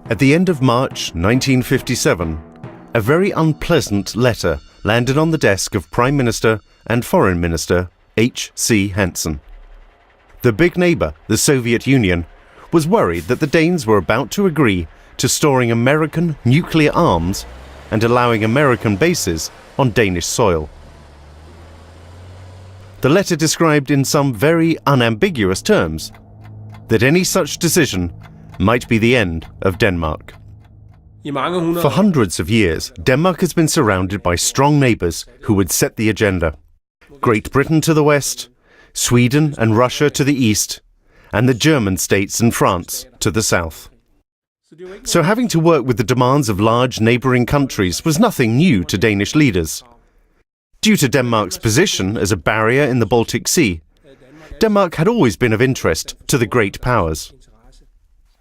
At the end of March 1957, a very unpleasant letter landed on the desk of Prime Minister and Foreign Minister H.C. Hansen. The big neighbour, the Soviet Union, was worried that the Danes were about to agree to storing American nuclear arms and allowing American bases on Danish soil. The letter described in some very unambiguous terms that any such decision might be the end of Denmark. For hundreds of years, Denmark has been surrounded by strong neighbours who would set the agenda. Great Britain to the west, Sweden and Russia to the east, and the German states and France to the south. So having to work with the demands of large neighbouring countries was nothing new to Danish leaders. Due to Denmark's position as a barrier in the Baltic Sea, Denmark had always been of interest to the great powers.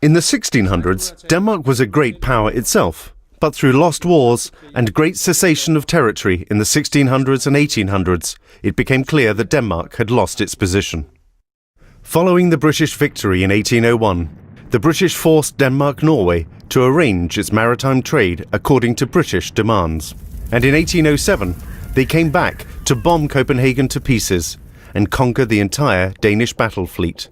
In the 1600s, Denmark was a great power itself, but through lost wars and great cessation of territory in the 1600s and 1800s, it became clear that Denmark had lost its position. Following the British victory in 1801, the British forced Denmark-Norway to arrange its maritime trade according to British demands. And in 1807, they came back to bomb Copenhagen to pieces and conquer the entire Danish battle fleet.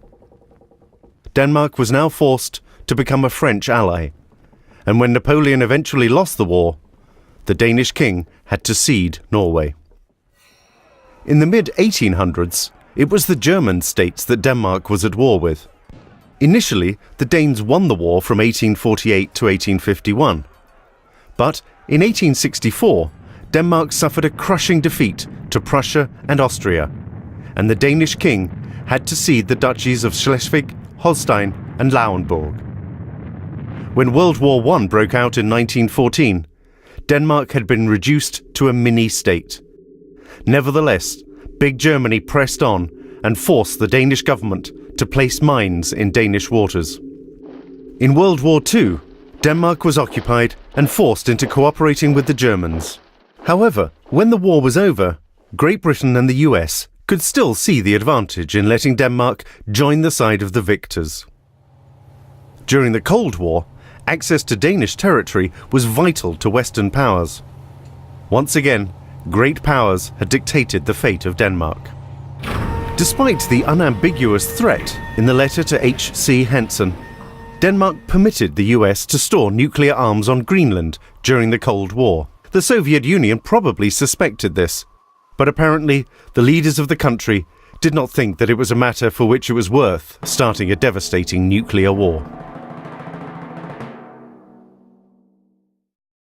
Denmark was now forced to become a French ally, and when Napoleon eventually lost the war, the Danish king had to cede Norway. In the mid-1800s, it was the German states that Denmark was at war with. Initially, the Danes won the war from 1848 to 1851. But in 1864, Denmark suffered a crushing defeat to Prussia and Austria, and the Danish king had to cede the duchies of Schleswig, Holstein and Lauenburg. When World War I broke out in 1914, Denmark had been reduced to a mini-state. Nevertheless, Big Germany pressed on and forced the Danish government to place mines in Danish waters. In World War II, Denmark was occupied and forced into cooperating with the Germans. However, when the war was over, Great Britain and the US could still see the advantage in letting Denmark join the side of the victors. During the Cold War, access to Danish territory was vital to Western powers. Once again, great powers had dictated the fate of Denmark. Despite the unambiguous threat in the letter to H.C. Hansen, Denmark permitted the US to store nuclear arms on Greenland during the Cold War. The Soviet Union probably suspected this, but apparently the leaders of the country did not think that it was a matter for which it was worth starting a devastating nuclear war.